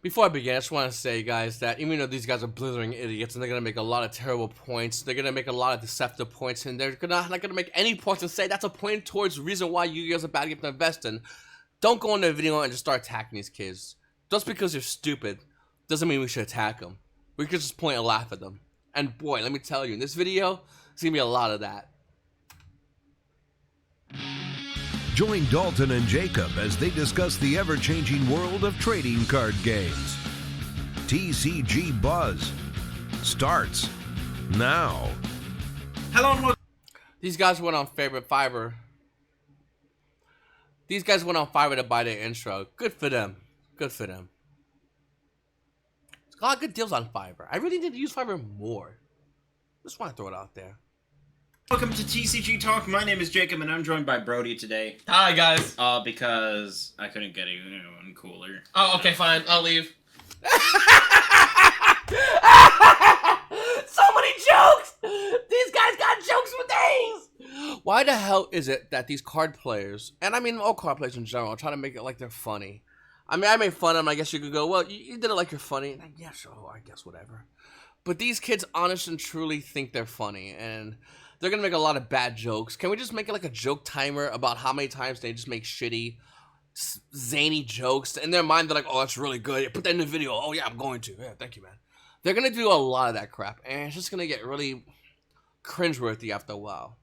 Before I begin, I just want to say, guys, that even though these guys are blithering idiots and they're going to make a lot of terrible points, they're going to make a lot of deceptive points, and they're not going to make any points and say that's a point towards the reason why Yu-Gi-Oh! Is a bad game to invest in, don't go into the video and just start attacking these kids. Just because they're stupid doesn't mean we should attack them. We could just point and laugh at them. And boy, let me tell you, in this video, there's going to be a lot of that. Join Dalton and Jacob as they discuss the ever-changing world of trading card games. TCG Buzz starts now. Hello and welcome. These guys went on Fiverr. These guys went on Fiverr to buy their intro. Good for them. Good for them. There's a lot of good deals on Fiverr. I really need to use Fiverr more. Just want to throw it out there. Welcome to TCG Talk. My name is Jacob, and I'm joined by Brody today. Hi, guys. Because I couldn't get anyone cooler. Oh, okay, fine. I'll leave. So many jokes! These guys got jokes for days! Why the hell is it that these card players, and I mean all card players in general, try to make it like they're funny? I mean, I made fun of them. I guess you could go, well, you did it like you're funny. Yeah, sure, I guess whatever. But these kids honestly and truly think they're funny, and they're gonna make a lot of bad jokes. Can we just make it like a joke timer about how many times they just make shitty, zany jokes? In their mind, they're like, oh, that's really good. Put that in the video. Oh, yeah, I'm going to. Yeah, thank you, man. They're gonna do a lot of that crap, and it's just gonna get really cringeworthy after a while.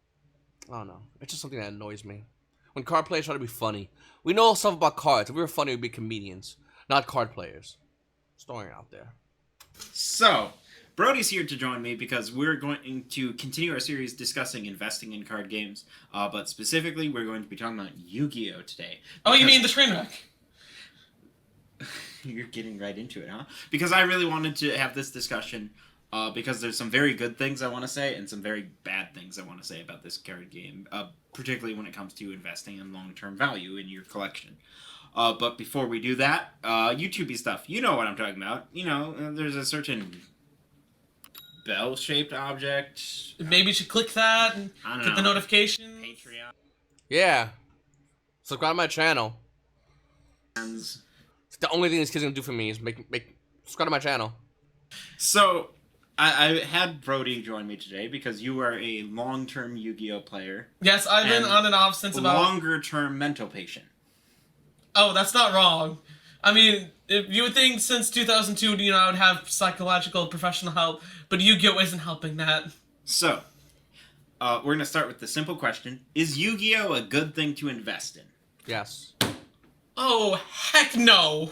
I don't know. It's just something that annoys me. When card players try to be funny. We know stuff about cards. If we were funny, we'd be comedians, not card players. Just throwing it out there. So, Brody's here to join me because we're going to continue our series discussing investing in card games. But specifically, we're going to be talking about Yu-Gi-Oh! Today. Oh, you mean the train wreck? You're getting right into it, huh? Because I really wanted to have this discussion because there's some very good things I want to say and some very bad things I want to say about this card game, particularly when it comes to investing in long-term value in your collection. But before we do that, YouTube-y stuff. You know what I'm talking about. You know, there's a certain bell-shaped object. Maybe you should click that and get the notification. Patreon. Yeah. Subscribe to my channel. It's The only thing this kid's gonna do for me is make subscribe to my channel. So, I had Brody join me today because you are a long-term Yu-Gi-Oh player. Yes, I've been on and off since about... Longer-term mental patient. Oh, that's not wrong. I mean, if you would think since 2002, you know, I would have psychological professional help, but Yu-Gi-Oh! Isn't helping that. So, we're going to start with the simple question. Is Yu-Gi-Oh! A good thing to invest in? Yes. Oh, heck no.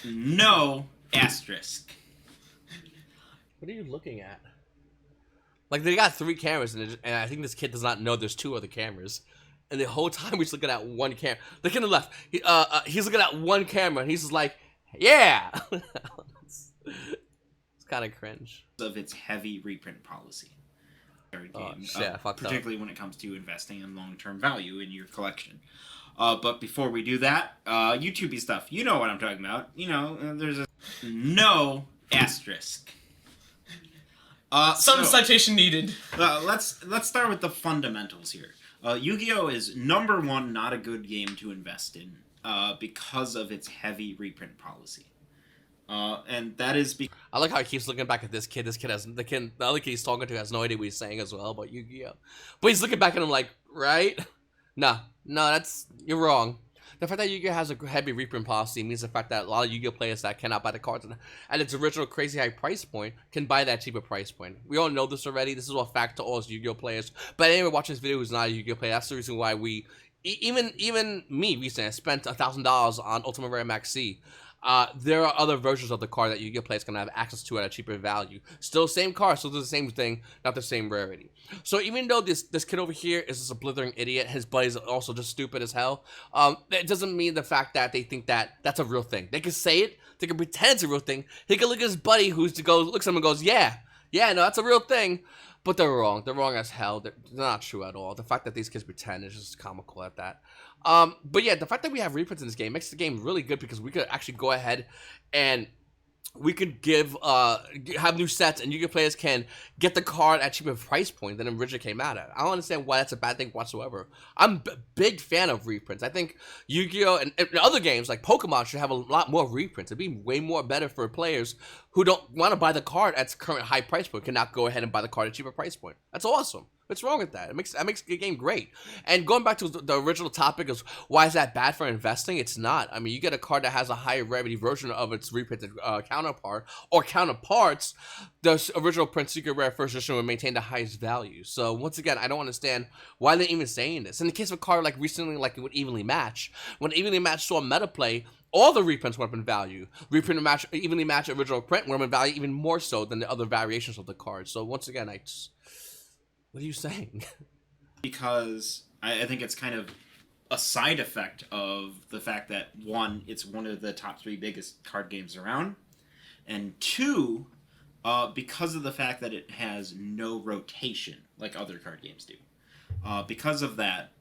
No, asterisk. What are you looking at? Like, they got 3 cameras, and I think this kid does not know there's 2 other cameras. And the whole time he's looking at one camera. Look in the left. He's looking at one camera, and he's just like, yeah! It's kind of cringe. Of its heavy reprint policy. Oh, shit, I fucked particularly when it comes to investing in long-term value in your collection. But before we do that, YouTube-y stuff. You know what I'm talking about. You know, there's a no asterisk. Some citation needed. Let's start with the fundamentals here. Yu-Gi-Oh! Is number 1 not a good game to invest in because of its heavy reprint policy. And that is because... I like how he keeps looking back at this kid. This kid has... The other kid he's talking to has no idea what he's saying as well about Yu-Gi-Oh! But he's looking back at him like, right? No, that's... You're wrong. The fact that Yu-Gi-Oh! Has a heavy reprint policy means the fact that a lot of Yu-Gi-Oh! Players that cannot buy the cards at its original crazy high price point can buy that cheaper price point. We all know this already. This is a fact to all us Yu-Gi-Oh! Players. But anyone watching this video who's not a Yu-Gi-Oh! Player, that's the reason why we... Even me recently, I spent $1,000 on Ultimate Rare Max C. There are other versions of the card that Yu-Gi-Oh! Players can have access to at a cheaper value. Still same card, still the same thing, not the same rarity. So even though this kid over here is just a blithering idiot, his buddy's also just stupid as hell, it doesn't mean the fact that they think that that's a real thing. They can say it, they can pretend it's a real thing. He can look at his buddy looks at him and goes, yeah, no, that's a real thing. But they're wrong. They're wrong as hell. They're not true at all. The fact that these kids pretend is just comical at that. But yeah, the fact that we have reprints in this game makes the game really good because we could actually go ahead and we could have new sets, and Yu-Gi-Oh players can get the card at cheaper price point than it originally came out at. I don't understand why that's a bad thing whatsoever. I'm a big fan of reprints. I think Yu-Gi-Oh and other games like Pokemon should have a lot more reprints. It'd be way more better for players who don't want to buy the card at its current high price point, can now go ahead and buy the card at a cheaper price point. That's awesome. What's wrong with that? That makes the game great. And going back to the original topic of why is that bad for investing? It's not. I mean, you get a card that has a higher rarity version of its reprinted counterpart or counterparts. The original print secret rare first edition would maintain the highest value. So once again, I don't understand why they're even saying this. In the case of a card like recently, like it would evenly match. When evenly match saw meta play, all the reprints went up in value. Reprint and match, evenly match original print went up in value even more so than the other variations of the card. So once again, what are you saying? Because I think it's kind of a side effect of the fact that, one, it's one of the top 3 biggest card games around, and 2, because of the fact that it has no rotation like other card games do. Because of that,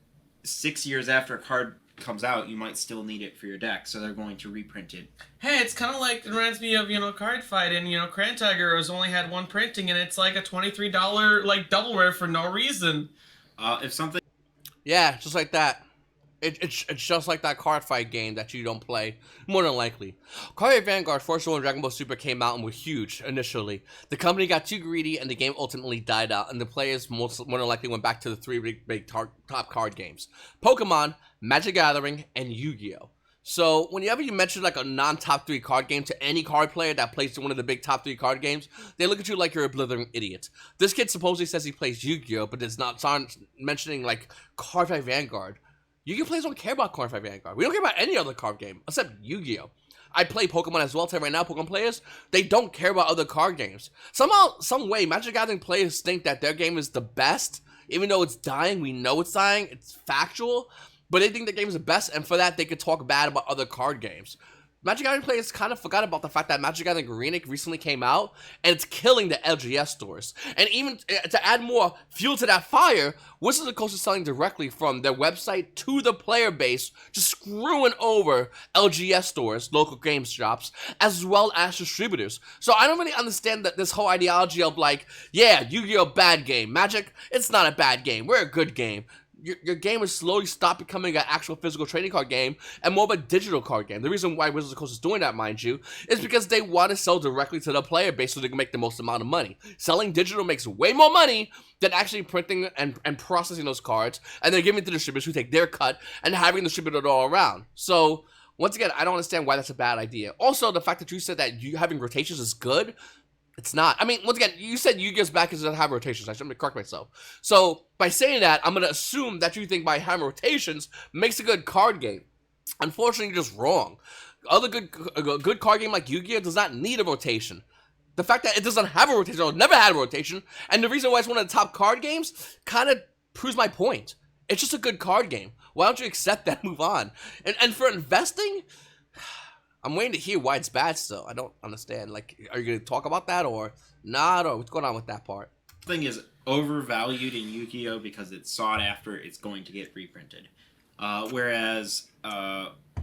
6 years after a card comes out, you might still need it for your deck, so they're going to reprint it. Hey, it's kind of like, it reminds me of, Card Fight, and, Cran Tiger has only had one printing, and it's like a $23, like, double rare for no reason. If something... Yeah, just like that. It's just like that Card Fight game that you don't play, more than likely. Card Fight Vanguard, Force World, and Dragon Ball Super came out and were huge initially. The company got too greedy, and the game ultimately died out, and the players more than likely went back to the 3 big top card games. Pokemon, Magic Gathering, and Yu-Gi-Oh! So whenever you mention like a non-top 3 card game to any card player that plays one of the big top 3 card games, they look at you like you're a blithering idiot. This kid supposedly says he plays Yu-Gi-Oh, but it's not mentioning like Card Fight Vanguard. Yu-Gi-Oh players don't care about Card Fight Vanguard. We don't care about any other card game except Yu-Gi-Oh. I play Pokemon as well. Tell you right now, Pokemon players, they don't care about other card games. Somehow, some way, Magic Gathering players think that their game is the best, even though it's dying. We know it's dying. It's factual. But they think the game is the best, and for that, they could talk bad about other card games. Magic Gathering players kind of forgot about the fact that Magic Gathering Remake recently came out, and it's killing the LGS stores. And even to add more fuel to that fire, Wizards of the Coast is selling directly from their website to the player base, just screwing over LGS stores, local game shops, as well as distributors. So I don't really understand that this whole ideology of like, yeah, Yu-Gi-Oh! Bad game. Magic, it's not a bad game. We're a good game. Your game has slowly stopped becoming an actual physical trading card game and more of a digital card game. The reason why Wizards of the Coast is doing that, mind you, is because they want to sell directly to the player base so they can make the most amount of money. Selling digital makes way more money than actually printing and processing those cards, and then giving it to distributors who take their cut and having distributed it all around. So, once again, I don't understand why that's a bad idea. Also, the fact that you said that you having rotations is good, it's not. I mean, once again, you said Yu-Gi-Oh's back doesn't have rotations. I should correct myself. So, by saying that, I'm going to assume that you think by having rotations makes a good card game. Unfortunately, you're just wrong. A good card game like Yu-Gi-Oh does not need a rotation. The fact that it doesn't have a rotation, or never had a rotation, and the reason why it's one of the top card games kind of proves my point. It's just a good card game. Why don't you accept that and move on? And for investing, I'm waiting to hear why it's bad still. I don't understand. Like, are you going to talk about that or not? Or what's going on with that part? Thing is overvalued in Yu-Gi-Oh! Because it's sought after, it's going to get reprinted. Whereas,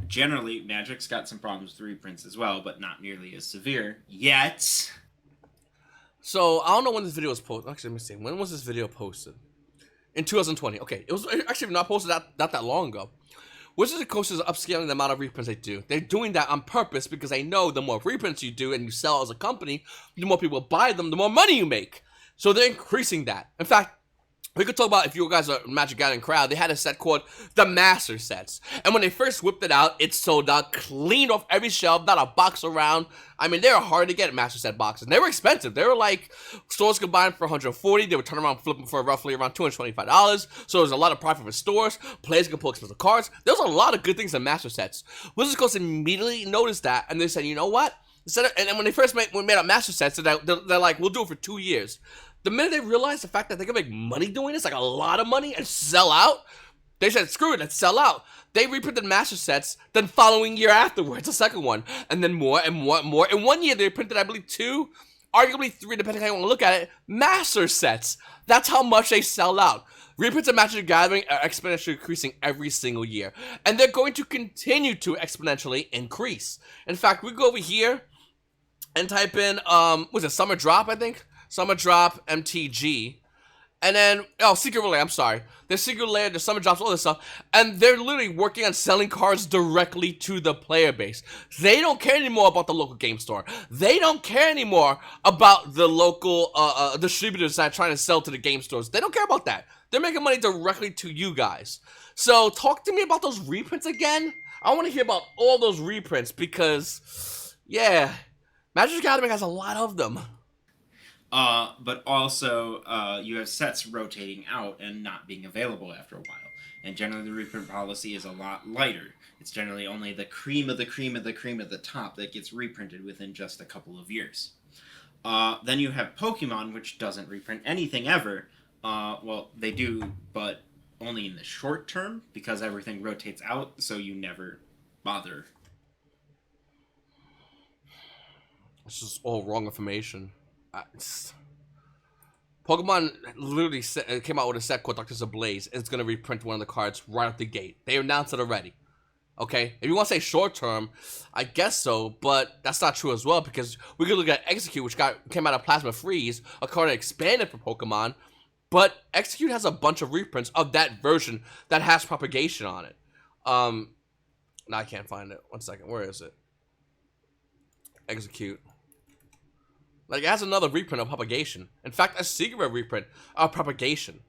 generally, Magic's got some problems with reprints as well, but not nearly as severe yet. So, I don't know when this video was posted. Actually, let me see. When was this video posted? In 2020. Okay, it was actually not posted not that long ago. Wizards of the Coast is upscaling the amount of reprints they do. They're doing that on purpose because they know the more reprints you do and you sell as a company, the more people buy them, the more money you make. So they're increasing that. In fact, we could talk about, if you guys are a Magic Gathering crowd, they had a set called the Master Sets. And when they first whipped it out, it sold out, cleaned off every shelf, not a box around. I mean, they were hard to get Master Set boxes. And they were expensive. They were like, stores could buy them for $140. They would turn around, flip them for roughly around $225. So there's a lot of profit for stores. Players could pull expensive cards. There's a lot of good things in Master Sets. Wizards of the Coast immediately noticed that, and they said, you know what? And when they first made up Master Sets, they're like, we'll do it for 2 years. The minute they realized the fact that they can make money doing this, like a lot of money, and sell out, they said, screw it, let's sell out. They reprinted Master Sets, then following year afterwards, a second one, and then more and more and more. In 1 year, they printed, I believe, 2, arguably 3, depending on how you want to look at it, Master Sets. That's how much they sell out. Reprints of Magic Gathering are exponentially increasing every single year, and they're going to continue to exponentially increase. In fact, we go over here, and type in was it Summer Drop? I think Summer Drop MTG. And then, Secret Lair, I'm sorry. There's Secret Lair, there's Summer Drops, all this stuff. And they're literally working on selling cards directly to the player base. They don't care anymore about the local game store. They don't care anymore about the local distributors that are trying to sell to the game stores. They don't care about that. They're making money directly to you guys. So, talk to me about those reprints again. I want to hear about all those reprints because, yeah, Magic the Gathering has a lot of them. But also, you have sets rotating out and not being available after a while. And generally the reprint policy is a lot lighter. It's generally only the cream of the cream of the cream at the top that gets reprinted within just a couple of years. Then you have Pokemon, which doesn't reprint anything ever. Well, they do, but only in the short term, because everything rotates out, so you never bother. This is all wrong information. Pokemon literally came out with a set called Doctors Ablaze, and it's going to reprint one of the cards right out the gate. They announced it already. Okay? If you want to say short term, I guess so, but that's not true as well, because we could look at Execute, which came out of Plasma Freeze, a card that expanded for Pokemon, but Execute has a bunch of reprints of that version that has propagation on it. No, I can't find it. 1 second. Where is it? Execute. Like, it has another reprint of propagation. In fact, a secret reprint of propagation.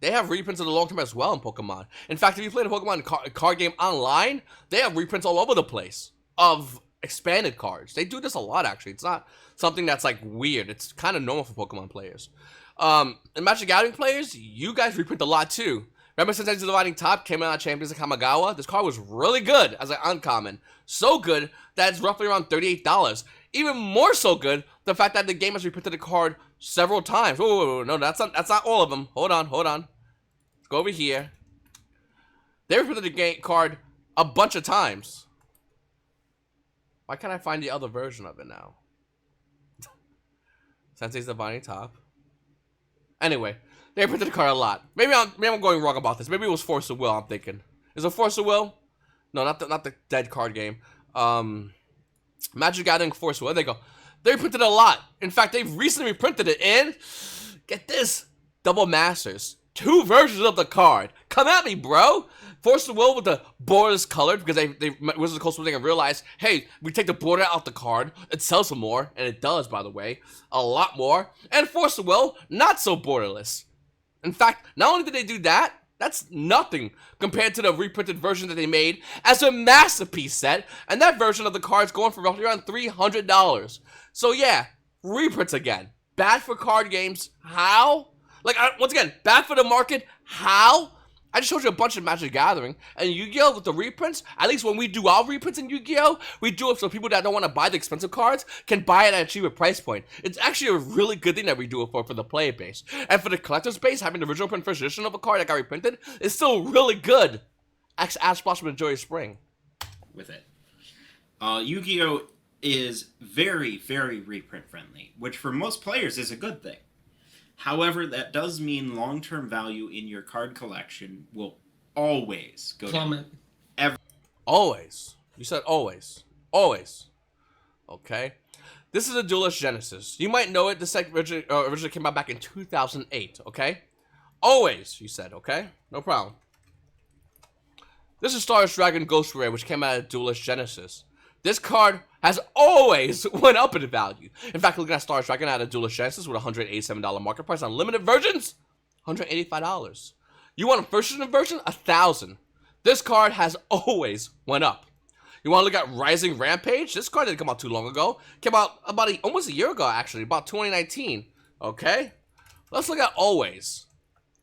They have reprints in the long term as well in Pokemon. In fact, if you play the Pokemon card game online, they have reprints all over the place of expanded cards. They do this a lot, actually. It's not something that's, like, weird. It's kind of normal for Pokemon players. And Magic the Gathering players, you guys reprint a lot, too. Remember Sentences Dividing Top came out of Champions of Kamigawa? This card was really good as an uncommon. So good that it's roughly around $38. Even more so good, the fact that the game has reprinted the card several times. Oh, no, that's not all of them. Hold on. Let's go over here. They reprinted the card a bunch of times. Why can't I find the other version of it now? Sensei's Dividing Top. Anyway, they reprinted the card a lot. Maybe I'm going wrong about this. Maybe it was Force of Will, I'm thinking. Is it Force of Will? No, not the dead card game. Magic Gathering Force of Will. There they go. They reprinted it a lot. In fact, they've recently reprinted it in, get this, Double Masters. 2 versions of the card. Come at me, bro. Force of Will with the borders colored, because they Wizards of the Coast thing and realized, hey, we take the border out the card, it sells some more, and it does, by the way, a lot more. And Force of Will, not so borderless. In fact, not only did they do that, that's nothing compared to the reprinted version that they made as a masterpiece set, and that version of the card's going for roughly around $300. So yeah, reprints again. Bad for card games. How? Like, once again, bad for the market. How? I just showed you a bunch of Magic the Gathering, and Yu-Gi-Oh! With the reprints, at least when we do our reprints in Yu-Gi-Oh!, we do it so people that don't want to buy the expensive cards can buy it at a cheaper price point. It's actually a really good thing that we do it for the player base. And for the collector's base, having the original print first edition of a card that got reprinted is still really good. Ask Blossom and Joy Spring. With it. Yu-Gi-Oh! Is very, very reprint friendly, which for most players is a good thing. However, that does mean long-term value in your card collection will always go down. Always. You said always. Always. Okay. This is a Duelist Genesis. You might know it. This set originally came out back in 2008, okay? Always, you said, okay? No problem. This is Star Wars Dragon Ghost Rare, which came out of Duelist Genesis. This card has always went up in value. In fact, looking at Star Wars Dragon out of Duelist Genesis with a $187 market price on limited versions, $185. You want a first edition version? $1,000. This card has always went up. You want to look at Rising Rampage? This card didn't come out too long ago. Came out about almost a year ago, actually, about 2019. Okay, let's look at Always.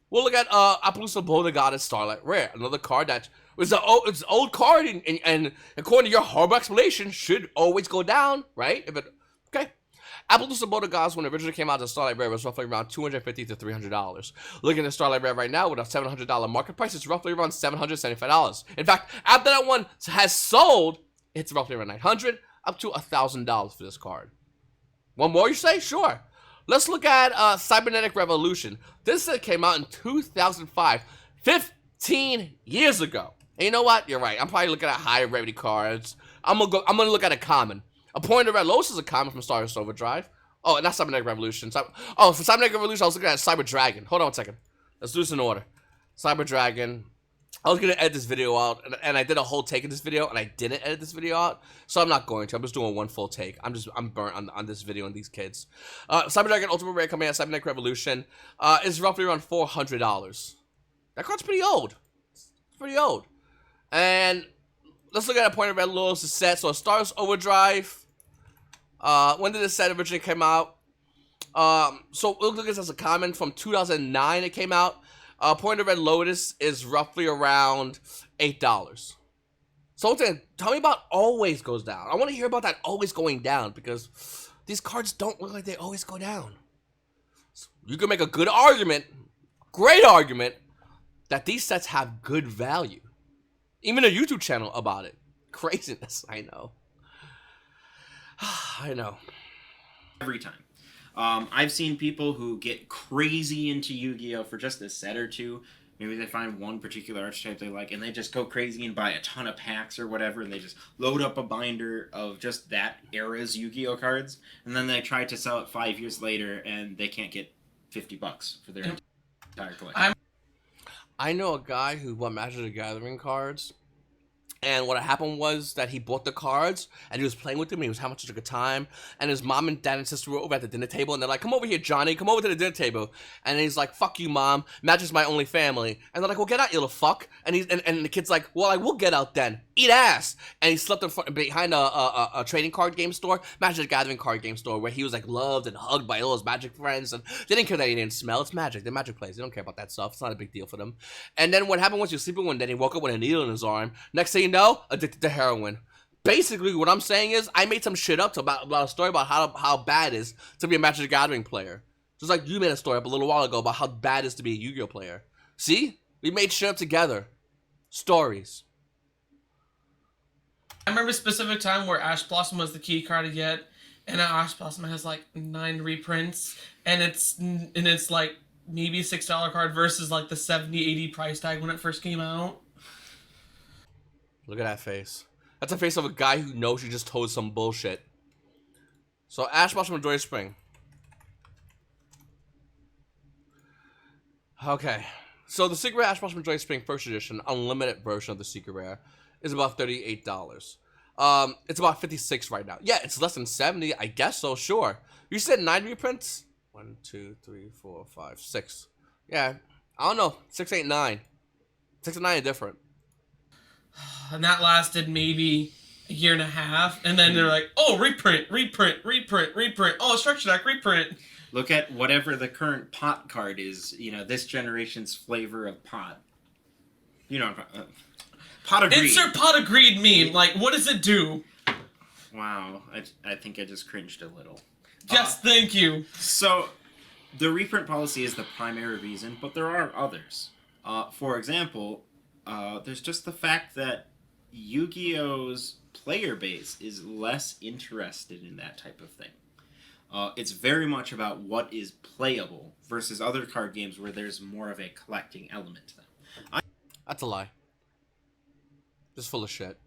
We'll look at Appaloosa Blow the Goddess Starlight Rare, another card that it's an old card, and according to your horrible explanation, should always go down, right? Okay. Appaloosa Blow the Goddess, when it originally came out as Starlight Rare, was roughly around $250 to $300. Looking at Starlight Rare right now with a $700 market price, it's roughly around $775. In fact, after that one has sold, it's roughly around $900 up to $1,000 for this card. One more, you say? Sure. Let's look at Cybernetic Revolution. This set came out in 2005, 15 years ago. And you know what? You're right. I'm probably looking at higher rarity cards. I'm gonna look at a common. A Point of Red Lotus is a comment from Star Wars Overdrive. Oh, not Cybernetic Revolution. Oh, for Cybernetic Revolution, I was looking at Cyber Dragon. Hold on 1 second. Let's do this in order. Cyber Dragon. I was gonna edit this video out, and I did a whole take of this video, and I didn't edit this video out, so I'm not going to. I'm just doing one full take. I'm burnt on this video and these kids. Cyber Dragon Ultimate Rare coming out Cybernetic Revolution is roughly around $400. That card's pretty old. It's pretty old. And let's look at a Point of Red Lotus set. So Star Wars Overdrive. When did this set originally come out? So we'll look at this as a comment from 2009. It came out. Point of Red Lotus is roughly around $8. So tell me about always goes down. I want to hear about that always going down, because these cards don't look like they always go down. So you can make a good argument, great argument, that these sets have good value. Even a YouTube channel about it. Craziness, I know. I know. Every time. I've seen people who get crazy into Yu-Gi-Oh! For just a set or two. Maybe they find one particular archetype they like, and they just go crazy and buy a ton of packs or whatever, and they just load up a binder of just that era's Yu-Gi-Oh! Cards, and then they try to sell it 5 years later, and they can't get $50 for their entire collection. I know a guy who bought Magic the Gathering cards, and what happened was that he bought the cards, and he was playing with them, and he was having such a good time, and his mom and dad and sister were over at the dinner table, and they're like, come over here, Johnny, come over to the dinner table, and he's like, fuck you, Mom, Magic's my only family, and they're like, well, get out, you little fuck, and the kid's like, well, I will get out then, eat ass, and he slept behind a trading card game store, Magic the Gathering card game store, where he was like loved and hugged by all his Magic friends, and they didn't care that he didn't smell. It's Magic, they're Magic players, they don't care about that stuff, it's not a big deal for them. And then what happened was he was sleeping one day, and he woke up with a needle in his arm, next thing you know, addicted to heroin. Basically, what I'm saying is, I made some shit up about a story about how bad it is to be a Magic the Gathering player. Just like you made a story up a little while ago about how bad it is to be a Yu-Gi-Oh player. See? We made shit up together. Stories. I remember a specific time where Ash Blossom was the key card to get, and now Ash Blossom has like 9 reprints, and it's like maybe a $6 card versus like the $70-$80 price tag when it first came out. Look at that face. That's a face of a guy who knows he just told some bullshit. So Ash Blossom Joy Spring. Okay. So the Secret Rare Ash Blossom Joy Spring First Edition, unlimited version of the Secret Rare, is about $38. It's about $56 right now. Yeah, it's less than 70, I guess so, sure. You said 9 reprints? 1, 2, 3, 4, 5, 6. Yeah, I don't know. 6, 8, 9. 6 and 9 are different. And that lasted maybe a year and a half, and then they're like, oh, reprint. Oh, structure deck, reprint. Look at whatever the current pot card is, this generation's flavor of pot. Pot of greed. Insert pot of greed meme. Like, what does it do? Wow, I think I just cringed a little. Yes, thank you. So, the reprint policy is the primary reason, but there are others. For example, there's just the fact that Yu-Gi-Oh's player base is less interested in that type of thing. It's very much about what is playable versus other card games where there's more of a collecting element to them. That's a lie. Just full of shit.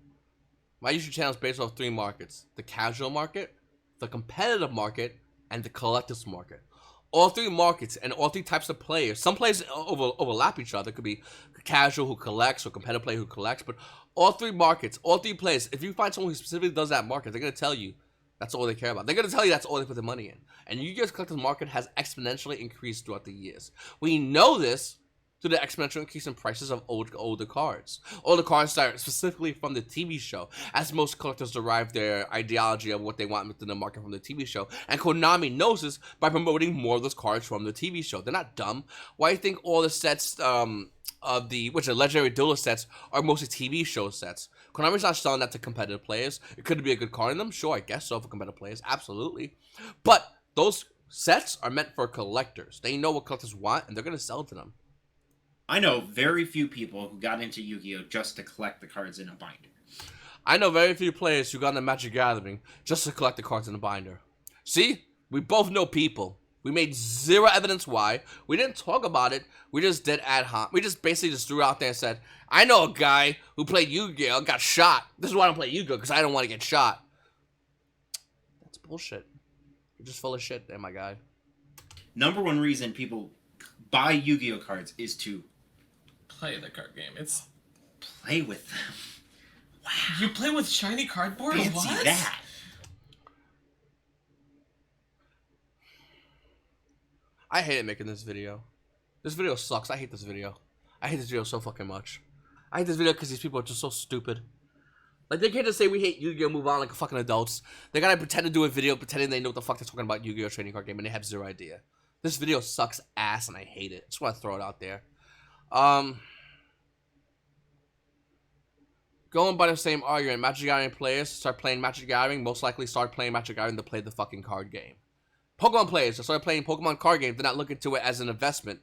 My YouTube channel is based off 3 markets. The casual market, the competitive market, and the collector's market. All 3 markets and all 3 types of players. Some players overlap each other. It could be casual who collects or competitive player who collects. But all 3 markets, all 3 players, if you find someone who specifically does that market, they're going to tell you that's all they care about. They're going to tell you that's all they put their money in. And Yu-Gi-Oh's collector's market has exponentially increased throughout the years. We know this through the exponential increase in prices of older cards. Older cards that are specifically from the TV show, as most collectors derive their ideology of what they want within the market from the TV show. And Konami knows this by promoting more of those cards from the TV show. They're not dumb. Why do you think all the sets of the legendary duelist sets are mostly TV show sets? Konami's not selling that to competitive players. It could be a good card in them, sure, I guess so, for competitive players, absolutely. But those sets are meant for collectors. They know what collectors want, and they're going to sell it to them. I know very few people who got into Yu-Gi-Oh! Just to collect the cards in a binder. I know very few players who got into Magic Gathering just to collect the cards in a binder. See? We both know people. We made 0 evidence why. We didn't talk about it. We just did ad hoc. We just basically just threw out there and said, I know a guy who played Yu-Gi-Oh! Got shot. This is why I don't play Yu-Gi-Oh! Because I don't want to get shot. bullshit. You're just full of shit there, my guy. Number one reason people buy Yu-Gi-Oh cards is to Play the card game. It's play with them. Wow. You play with shiny cardboard? Fancy What? that. I hated making this video. This video sucks. I hate this video. I hate this video so fucking much. I hate this video because these people are just so stupid. Like, they can't just say we hate Yu-Gi-Oh! Move on like fucking adults. They gotta pretend to do a video pretending they know what the fuck they're talking about Yu-Gi-Oh! Trading card game and they have zero idea. This video sucks ass and I hate it. Just want to throw it out there. Going by the same argument, Magic the Gathering players start playing Magic the Gathering, most likely start playing Magic the Gathering to play the fucking card game. Pokemon players that start playing Pokemon card games, they're not looking to it as an investment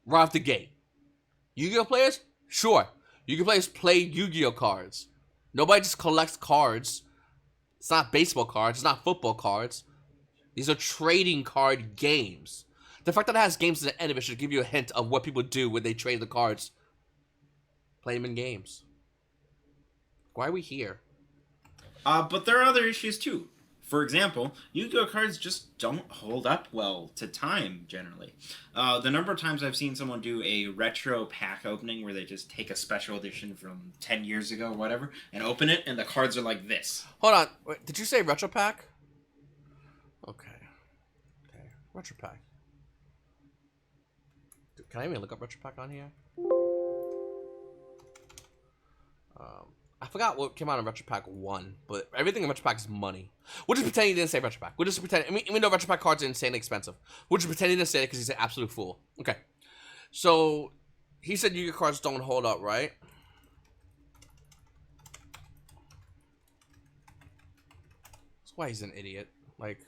right off the gate. Yu-Gi-Oh! Players? Sure. Yu-Gi-Oh! Players play Yu-Gi-Oh! Cards. Nobody just collects cards. It's not baseball cards. It's not football cards. These are trading card games. The fact that it has games at the end of it should give you a hint of what people do when they trade the cards. Play them in games. Why are we here? But there are other issues too. For example, Yu-Gi-Oh cards just don't hold up well to time, generally. The number of times I've seen someone do a retro pack opening where they just take a special edition from 10 years ago or whatever and open it, and the cards are like this. Hold on. Wait, did you say retro pack? Okay. Okay. Retro pack. Dude, can I even look up retro pack on here? I forgot what came out in Retro Pack 1, but everything in Retro Pack is money. We'll just pretend he didn't say Retro Pack. We'll just pretend, I mean, even though Retro Pack cards are insanely expensive, we'll just pretend he didn't say it because he's an absolute fool. Okay. So, he said Yu-Gi-Oh cards don't hold up, right? That's why he's an idiot. Like,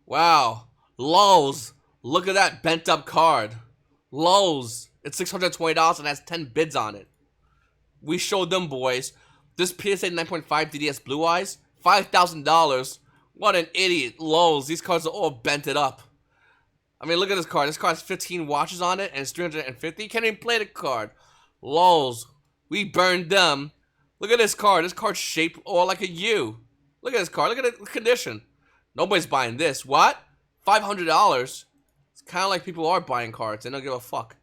wow. Lols. Look at that bent up card. Lols. It's $620 and has 10 bids on it. We showed them, boys. This PSA 9.5 DDS Blue Eyes, $5,000. What an idiot. Lols. These cards are all bented up. I mean, look at this card. This card has 15 watches on it, and it's 350. Can't even play the card. Lols. We burned them. Look at this card. This card's shaped all like a U. Look at this card. Look at the condition. Nobody's buying this. What? $500? It's kind of like people are buying cards. They don't give a fuck.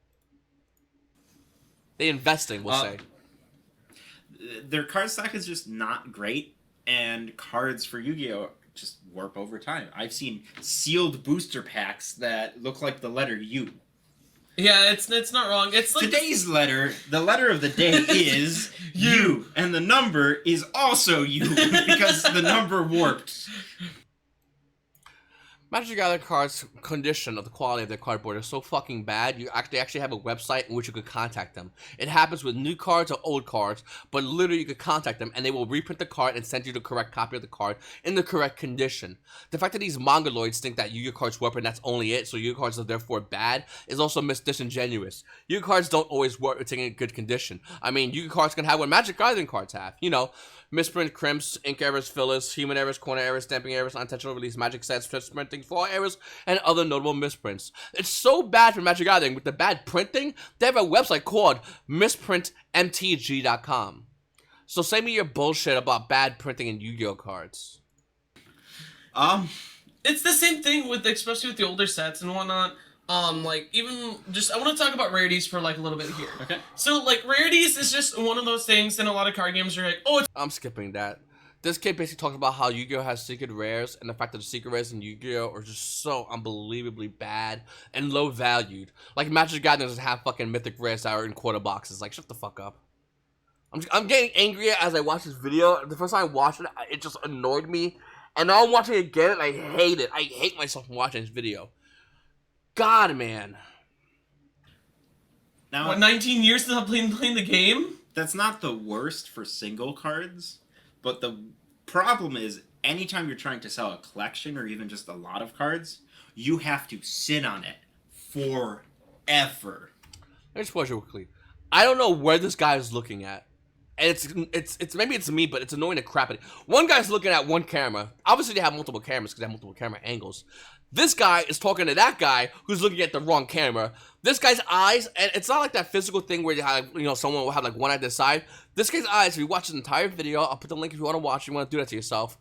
They investing, we'll say. Their card stock is just not great, and cards for Yu-Gi-Oh! Just warp over time. I've seen sealed booster packs that look like the letter U. Yeah, it's not wrong. It's like Today's letter, the letter of the day is U, and the number is also U because the number warped. Magic the Gathering cards' condition of the quality of their cardboard is so fucking bad, they actually have a website in which you could contact them. It happens with new cards or old cards, but literally you could contact them and they will reprint the card and send you the correct copy of the card in the correct condition. The fact that these mongoloids think that Yu-Gi-Oh cards warp and that's only it, so Yu-Gi-Oh cards are therefore bad, is also disingenuous. Yu-Gi-Oh cards don't always warp if taken in good condition. I mean, Yu-Gi-Oh cards can have what Magic the Gathering cards have. You know, misprint, crimps, ink errors, fillers, human errors, corner errors, stamping errors, unintentional release, magic sets, printing, flaw errors, and other notable misprints. It's so bad for Magic the Gathering with the bad printing, they have a website called misprintmtg.com. So say me your bullshit about bad printing in Yu-Gi-Oh cards. It's the same thing with, especially with the older sets and whatnot. Like, even just, I want to talk about rarities for, like, a little bit here. Okay. So, like, rarities is just one of those things in a lot of card games where you're like, oh, it's... I'm skipping that. This kid basically talks about how Yu-Gi-Oh has secret rares, and the fact that the secret rares in Yu-Gi-Oh are just so unbelievably bad and low valued. Like, Magic the Gathering doesn't have fucking mythic rares that are in quarter boxes. Like, shut the fuck up. I'm getting angrier as I watch this video. The first time I watched it, it just annoyed me. And now I'm watching it again, and I hate it. I hate myself from watching this video. God, man. Now, What, 19 years since I'm playing the game? that's not the worst for single cards, but the problem is anytime you're trying to sell a collection or even just a lot of cards, you have to sit on it forever. Let me just pause you quickly. I don't know where this guy is looking at. And it's maybe it's me, but it's annoying to crap it. One guy's looking at one camera. Obviously, they have multiple cameras because they have multiple camera angles. This guy is talking to that guy who's looking at the wrong camera. This guy's eyes, and it's not like that physical thing where you have, someone will have like one eye this side. This guy's eyes, if you watch the entire video, I'll put the link if you want to watch. You want to do that to yourself.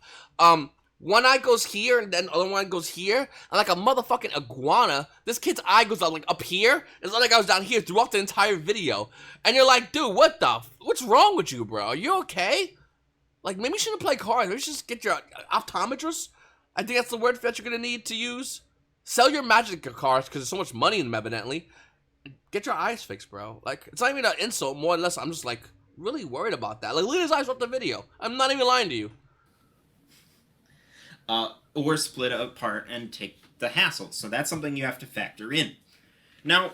One eye goes here, and then the other one goes here, and like a motherfucking iguana, this kid's eye goes like up here. It's not like I was down here throughout the entire video, and you're like, dude, what's wrong with you, bro? Are you okay? Like, maybe you shouldn't play cards. Maybe you should just get your optometrist. I think that's the word that you're gonna need to use. Sell your magic cards because there's so much money in them, evidently. Get your eyes fixed, bro. Like, it's not even an insult. More or less, I'm just like really worried about that. Like, look at his eyes throughout the video. I'm not even lying to you. Or split apart and take the hassle. So that's something you have to factor in. Now,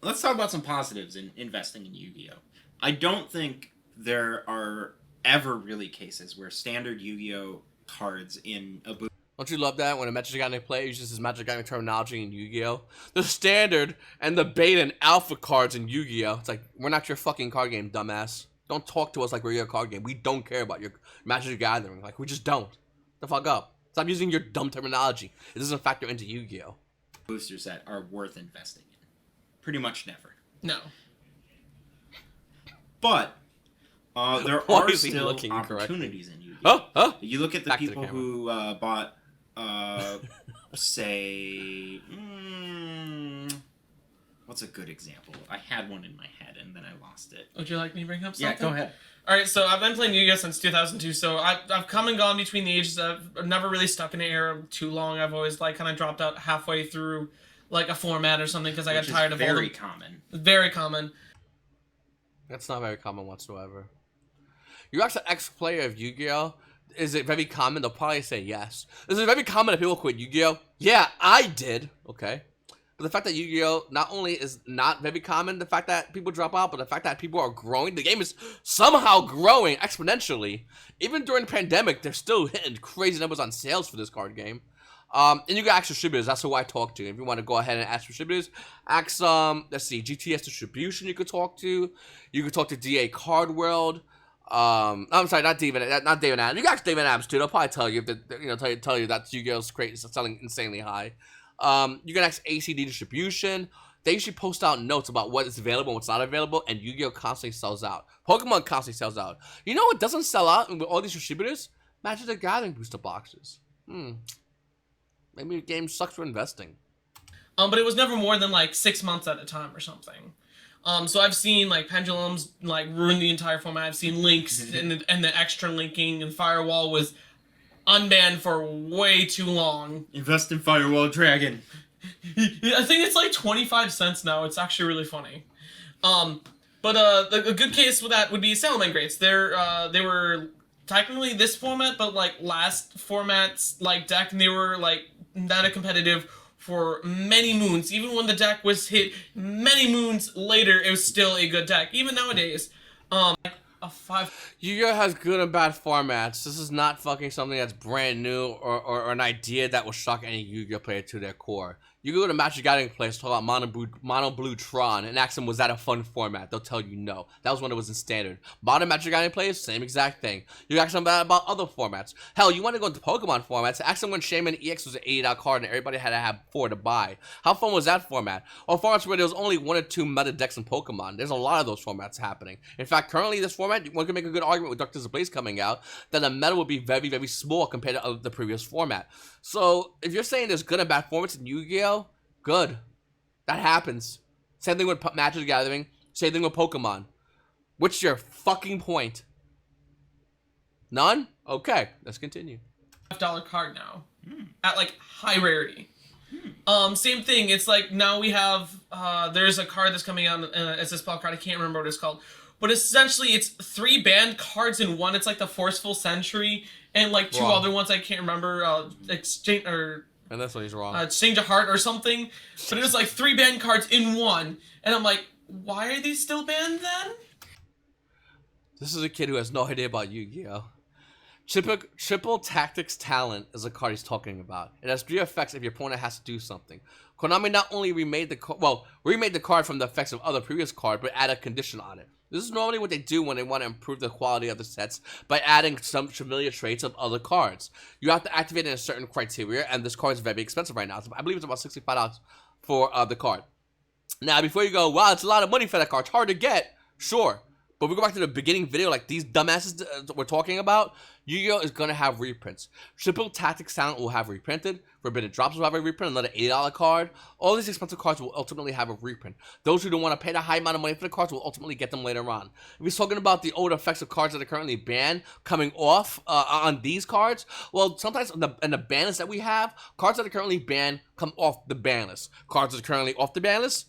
let's talk about some positives in investing in Yu-Gi-Oh! I don't think there are ever really cases where standard Yu-Gi-Oh! Cards in a booth. Don't you love that when a Magic Gathering player uses his Magic Gathering terminology in Yu-Gi-Oh? The standard and the beta and alpha cards in Yu-Gi-Oh! It's like, we're not your fucking card game, dumbass. Don't talk to us like we're your card game. We don't care about your Magic Gathering. Like, we just don't. The fuck up. Stop using your dumb terminology. It doesn't factor into Yu-Gi-Oh! Boosters that are worth investing in. Pretty much never. No. But there Why are is he still looking opportunities in Yu-Gi-Oh! You look at the Back to the people camera. who bought, say, what's a good example? I had one in my head and then I lost it. Would you like me to bring up something? Yeah, go ahead. All right, so I've been playing Yu-Gi-Oh since 2002. So I've come and gone between the ages. I've never really stuck in an era too long. I've always like kind of dropped out halfway through like a format or something because I got tired of all very the... common. Very common. That's not very common whatsoever. You're actually an ex-player of Yu-Gi-Oh! Is it very common? They'll probably say yes. Is it very common that people quit Yu-Gi-Oh? Yeah, I did. Okay. But the fact that Yu-Gi-Oh! Not only is not very common, the fact that people drop out, but the fact that people are growing, the game is somehow growing exponentially. Even during the pandemic, they're still hitting crazy numbers on sales for this card game. And you can ask distributors. That's who I talk to. If you want to go ahead and ask distributors, ask let's see, GTS Distribution. You could talk to. You could talk to DA Card World. I'm sorry, not David Adams. You can ask David Adams too. They'll probably tell you if tell you that Yu-Gi-Oh's crate is selling insanely high. You can ask ACD Distribution. They usually post out notes about what is available and what's not available, and Yu-Gi-Oh constantly sells out. Pokemon constantly sells out. You know what doesn't sell out with all these distributors? Magic the Gathering booster boxes. Maybe the game sucks for investing. But it was never more than like 6 months at a time or something. So I've seen like pendulums like ruin the entire format. I've seen links and the extra linking, and Firewall was unbanned for way too long. Invest in Firewall Dragon. I think it's like 25 cents now. It's actually really funny. But a good case for that would be Salamangreats. Greats. They were technically this format, but like last format's like deck, and they were like not competitive for many moons. Even when the deck was hit many moons later, it was still a good deck. Even nowadays, Yu-Gi-Oh has good and bad formats. This is not fucking something that's brand new or an idea that will shock any Yu-Gi-Oh player to their core. You go to Magic Gathering place, talk about Mono Blue Tron, and ask them, was that a fun format? They'll tell you no. That was when it was in standard. Modern Magic Gathering players, same exact thing. You ask them about other formats. Hell, you want to go into Pokemon formats, ask them when Shaman EX was an $80 card and everybody had to have 4 to buy. How fun was that format? Or formats where there was only 1 or 2 meta decks in Pokemon. There's a lot of those formats happening. In fact, currently this format, one can make a good argument with Doctors of Blaze coming out that the meta would be very, very small compared to the previous format. So, if you're saying there's good and bad formats in Yu-Gi-Oh, good. That happens. Same thing with Magic the Gathering. Same thing with Pokemon. What's your fucking point? None? Okay, let's continue. $5 card now. At like high rarity. Same thing. It's like now we have there's a card that's coming out as a spell card. I can't remember what it's called. But essentially it's 3 banned cards in one. It's like the Forceful Century and like 2 other ones I can't remember. Exchange or And that's when he's wrong. Exchange a Heart or something. But it was like 3 banned cards in one. And I'm like, why are these still banned then? This is a kid who has no idea about Yu-Gi-Oh. Triple Tactics Talent is a card he's talking about. It has 3 effects if your opponent has to do something. Konami not only remade the card from the effects of other previous card, but add a condition on it. This is normally what they do when they want to improve the quality of the sets by adding some familiar traits of other cards. You have to activate in a certain criteria, and this card is very expensive right now. I believe it's about $65 for the card. Now, before you go, wow, it's a lot of money for that card. It's hard to get. Sure. But we go back to the beginning video, like these dumbasses that we're talking about, Yu-Gi-Oh! Is going to have reprints. Triple Tactic Sound will have reprinted. Forbidden Drops will have a reprint, another $8 card. All these expensive cards will ultimately have a reprint. Those who don't want to pay the high amount of money for the cards will ultimately get them later on. If we're talking about the old effects of cards that are currently banned coming off on these cards, well, sometimes in the ban list that we have, cards that are currently banned come off the ban list. Cards that are currently off the ban list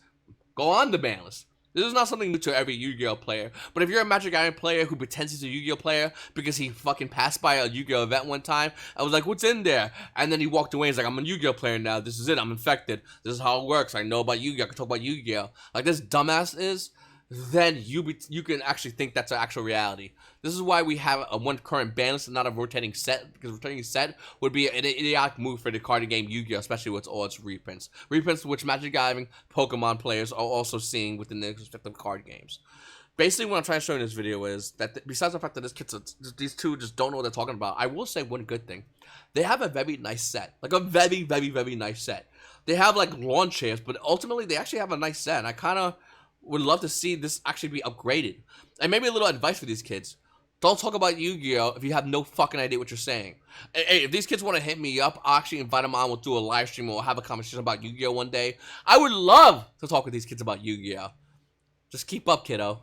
go on the ban list. This is not something new to every Yu-Gi-Oh player, but if you're a Magic Gathering player who pretends he's a Yu-Gi-Oh player because he fucking passed by a Yu-Gi-Oh event one time, I was like, what's in there? And then he walked away and he's like, I'm a Yu-Gi-Oh player now, this is it, I'm infected, this is how it works, I know about Yu-Gi-Oh, I can talk about Yu-Gi-Oh. Like this dumbass is, then you can actually think that's an actual reality. This is why we have a one current ban list and not a rotating set, because rotating set would be an idiotic move for the card game Yu-Gi-Oh, especially with all its reprints. Reprints which Magic Gathering Pokemon players are also seeing within the respective card games. Basically, what I'm trying to show in this video is that besides the fact that these two just don't know what they're talking about, I will say one good thing. They have a very nice set. Like a very, very, very nice set. They have like lawn chairs, but ultimately they actually have a nice set. And I kind of would love to see this actually be upgraded. And maybe a little advice for these kids. Don't talk about Yu-Gi-Oh! If you have no fucking idea what you're saying. Hey, if these kids want to hit me up, I'll actually invite them on. We'll do a live stream. We'll have a conversation about Yu-Gi-Oh! One day. I would love to talk with these kids about Yu-Gi-Oh! Just keep up, kiddo.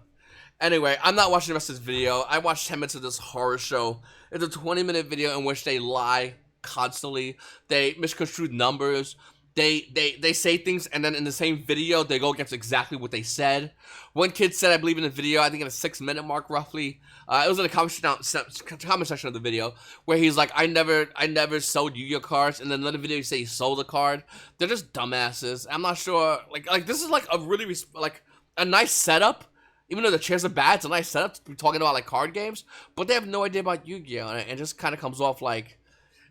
Anyway, I'm not watching the rest of this video. I watched 10 minutes of this horror show. It's a 20-minute video in which they lie constantly. They misconstrue numbers. They say things, and then in the same video, they go against exactly what they said. One kid said, I believe in the video, I think in a 6-minute mark, roughly. It was in the comment section of the video, where he's like, I never sold Yu-Gi-Oh cards, and then another video, he say he sold a card. They're just dumbasses. I'm not sure, like this is like a really, like, a nice setup. Even though the chairs are bad, it's a nice setup to be talking about, like, card games. But they have no idea about Yu-Gi-Oh! And it just kind of comes off like...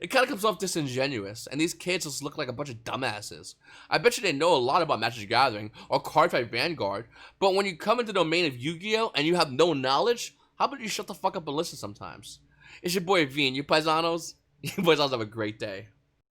It kind of comes off disingenuous, and these kids just look like a bunch of dumbasses. I bet you they know a lot about Magic the Gathering or Card Fight Vanguard, but when you come into the domain of Yu-Gi-Oh! And you have no knowledge, how about you shut the fuck up and listen sometimes? It's your boy V, and you paisanos, you paisanos have a great day.